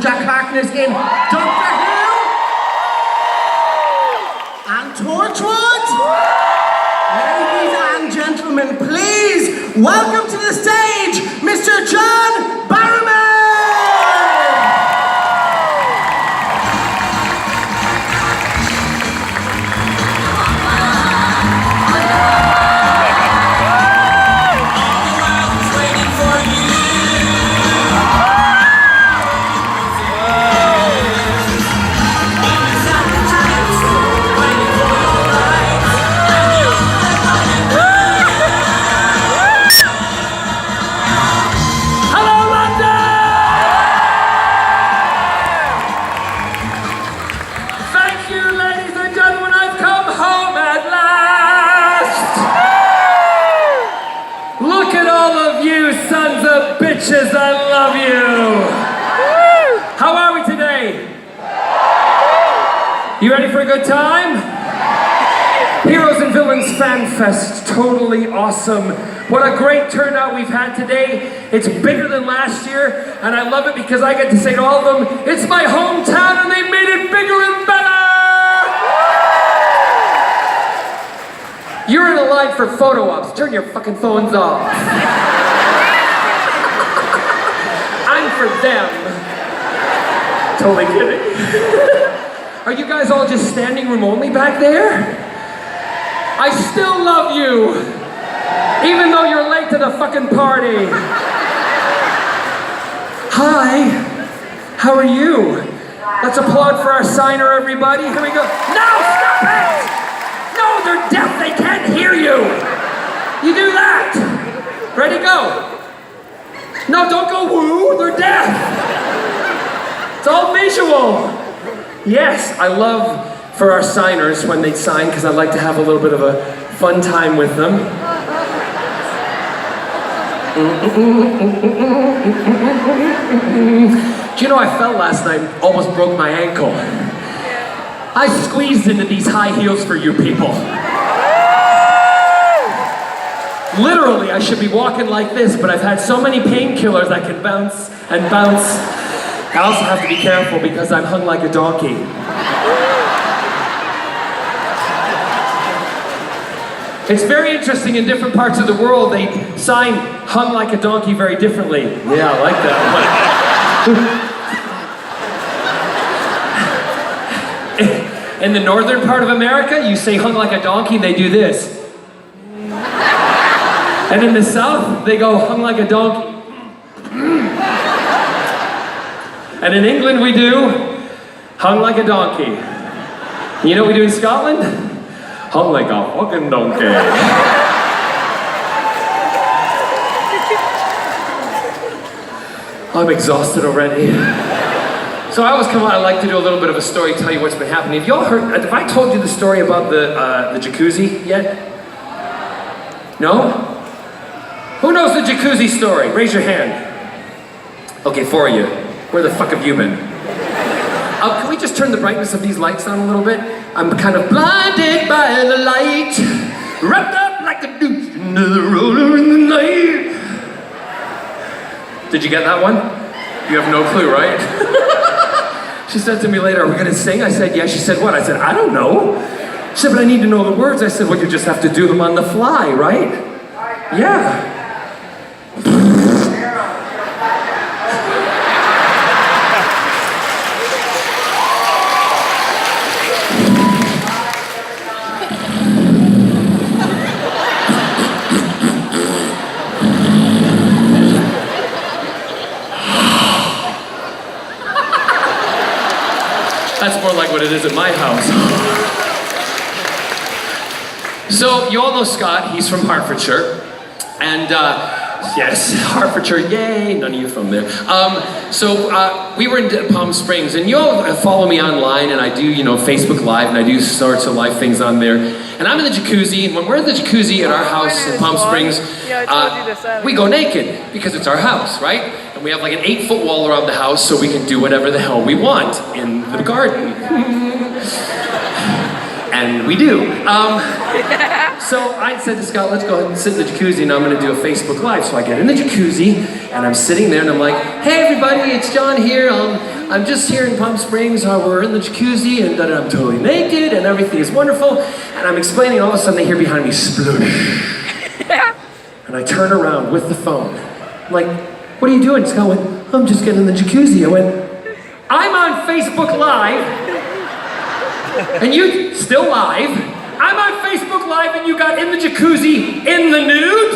Jack Harkness in Doctor Who and Torchwood. Ladies and gentlemen, please welcome to the stage, Mr. John Barrowman. Bitches, I love you! How are we today? You ready for a good time? Heroes and Villains Fan Fest, totally awesome. What a great turnout we've had today. It's bigger than last year, and I love it because I get to say to all of them, it's my hometown and they made it bigger and better! You're in a line for photo ops. Turn your fucking phones off. For them. Totally kidding. Are you guys all just standing room only back there? I still love you, even though you're late to the fucking party. Hi, how are you? Let's applaud for our signer, everybody. Here we go. No, stop it! No, they're deaf, they can't hear you. You do that. Ready, go. No, don't go woo, they're deaf. It's all visual. Yes, I love for our signers when they sign because I like to have a little bit of a fun time with them. Do you know I fell last night, almost broke my ankle. I squeezed into these high heels for you people. Literally, I should be walking like this, but I've had so many painkillers I can bounce and bounce. I also have to be careful because I'm hung like a donkey. It's very interesting in different parts of the world, they sign hung like a donkey very differently. Yeah, I like that one. In the northern part of America, you say hung like a donkey, they do this. And in the South, they go hung like a donkey. And in England, we do hung like a donkey. You know what we do in Scotland? Hung like a fucking donkey. I'm exhausted already. So I always come out, I like to do a little bit of a story, tell you what's been happening. Have y'all heard, have I told you the story about the jacuzzi yet? No? Who knows the jacuzzi story? Raise your hand. Okay, 4 of you. Where the fuck have you been? Can we just turn the brightness of these lights down a little bit? I'm kind of blinded by the light, wrapped up like a douche into the roller in the night. Did you get that one? You have no clue, right? She said to me later, are we gonna sing? I said, yeah. She said, what? I said, I don't know. She said, but I need to know the words. I said, well, you just have to do them on the fly, right? Yeah. That's more like what it is at my house. So, you all know Scott, he's from Hertfordshire. And, yes, Hertfordshire, yay, none of you from there. We were in Palm Springs, and you all follow me online, and I do, you know, Facebook Live, and I do sorts of live things on there. And I'm in the jacuzzi, and when we're in the jacuzzi at our house in Palm Springs, we go naked, because it's our house, right? And we have like an 8-foot wall around the house, so we can do whatever the hell we want in the garden. And we do. So I said to Scott, let's go ahead and sit in the jacuzzi, and I'm going to do a Facebook Live. So I get in the jacuzzi, and I'm sitting there, and I'm like, hey everybody, it's John here. I'm just here in Palm Springs, we're in the jacuzzi, and I'm totally naked, and everything is wonderful. And I'm explaining, and all of a sudden I hear behind me, sploosh. And I turn around with the phone. I'm like, what are you doing? Scott went, I'm just getting in the jacuzzi. I went, I'm on Facebook Live, and you still live. I'm on Facebook Live, and you got in the jacuzzi in the nude?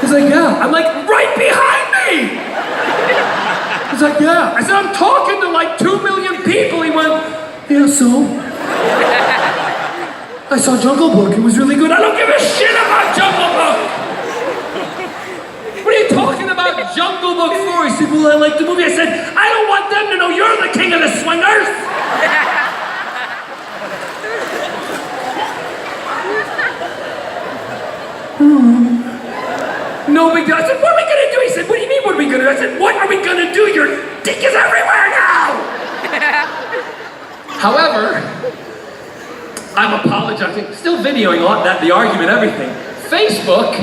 He's like, yeah. I'm like, right behind me! He's like, yeah. I said, I'm talking to like 2 million people. He went, yeah, so? I saw Jungle Book. It was really good. I don't give a shit about Jungle Book! What are you talking about Jungle Book for? He said, well, I like the movie. I said, I don't want them to know you're the king of the swingers! No big deal. I said, what are we gonna do? He said, what do you mean, what are we gonna do? I said, what are we gonna do? Your dick is everywhere now! However, I'm apologizing, still videoing all that, the argument, everything. Facebook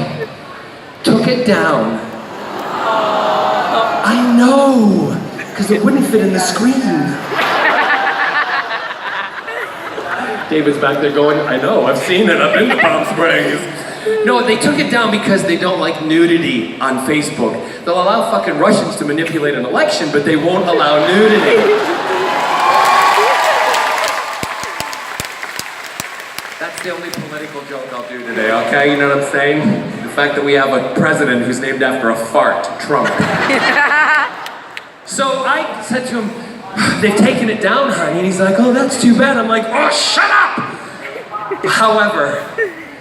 took it down. I know, because it wouldn't fit in the screen. David's back there going, I know, I've seen it, I've been to Palm Springs. No, they took it down because they don't like nudity on Facebook. They'll allow fucking Russians to manipulate an election, but they won't allow nudity. That's the only political joke I'll do today, okay? You know what I'm saying? The fact that we have a president who's named after a fart, Trump. So I said to him, they've taken it down, honey. And he's like, oh, that's too bad. I'm like, oh, shut up! However,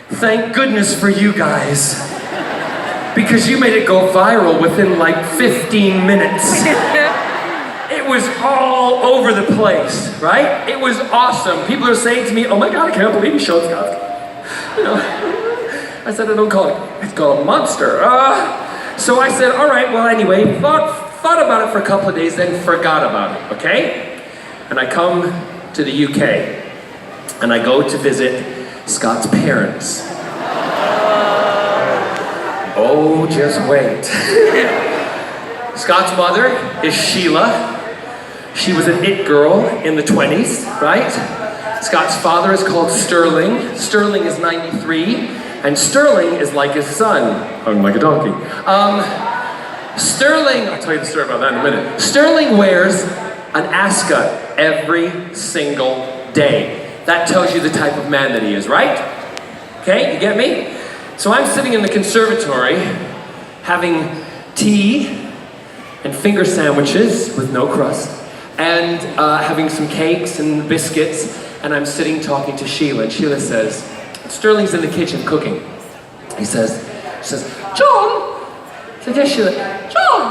thank goodness for you guys. Because you made it go viral within like 15 minutes. It was all over the place, right? It was awesome. People are saying to me, oh my God, I can't believe you showed Scott. You know, I said, I don't call it, it's called a monster. So I said, all right, well anyway, thought about it for a couple of days, then forgot about it, okay? And I come to the UK, and I go to visit Scott's parents. Oh, just wait. Scott's mother is Sheila. She was an it girl in the 20s, right? Scott's father is called Sterling. Sterling is 93, and Sterling is like his son. I'm like a donkey. Sterling, I'll tell you the story about that in a minute. Sterling wears an ascot every single day. That tells you the type of man that he is, right? Okay, you get me? So I'm sitting in the conservatory having tea and finger sandwiches with no crust and having some cakes and biscuits, and I'm sitting talking to Sheila, and Sheila says, Sterling's in the kitchen cooking. She says, John? I said, yes, Sheila. John,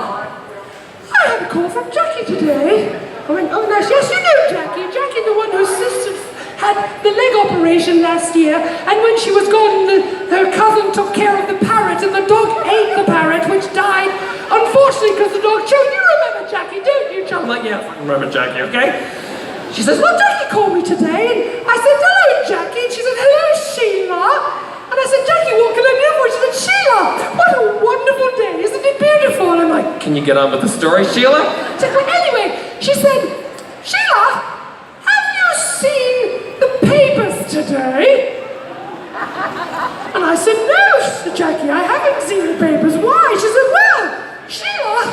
I had a call from Jackie today. I went, oh nice, yes you know Jackie. Jackie, the one whose sister had the leg operation last year, and when she was gone, her cousin took care of the parrot, and the dog ate the parrot, which died, unfortunately, because the dog chewed. You remember Jackie, don't you, John? I'm like, yeah, I remember Jackie, okay? She says, well, Jackie called me today, and I said, hello, Jackie, and she said, hello, Sheila. And I said, Jackie, what can I do for you? She said, Sheila, what a wonderful day, isn't it beautiful? And I'm like, can you get on with the story, Sheila? So anyway, she said, Sheila, have you seen the papers today? And I said, no, Jackie, I haven't seen the papers. Why? She said, well, Sheila,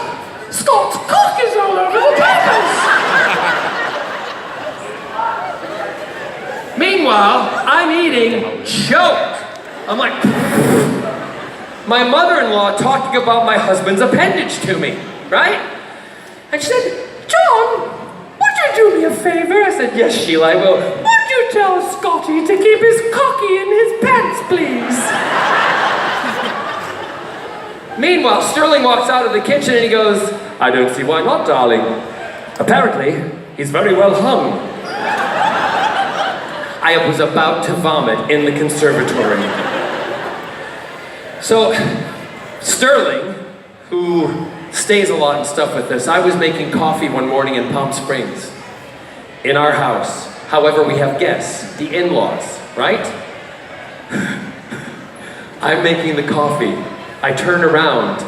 Scott's cock is all over the papers. Meanwhile, I'm eating choke. I'm like, my mother-in-law talking about my husband's appendage to me, right? And she said, John, would you do me a favor? I said, yes, Sheila, I will. Would you tell Scotty to keep his cocky in his pants, please? Meanwhile, Sterling walks out of the kitchen and he goes, I don't see why not, darling. Apparently, he's very well hung. I was about to vomit in the conservatory. So, Sterling, who stays a lot and stuff with us, I was making coffee one morning in Palm Springs, in our house. However, we have guests, the in-laws, right? I'm making the coffee. I turn around,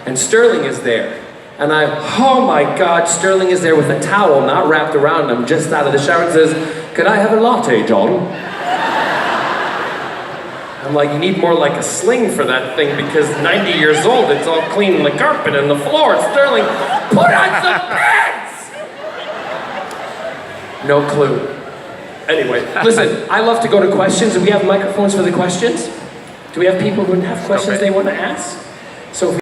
and Sterling is there. And oh my God, Sterling is there with a towel not wrapped around him, just out of the shower, and says, "Could I have a latte, John?" I'm like, you need more like a sling for that thing because 90 years old, it's all cleaning the carpet and the floor. Sterling, put on some pants! No clue. Anyway, listen, I love to go to questions. Do we have microphones for the questions? Do we have people who have questions they want to ask? So if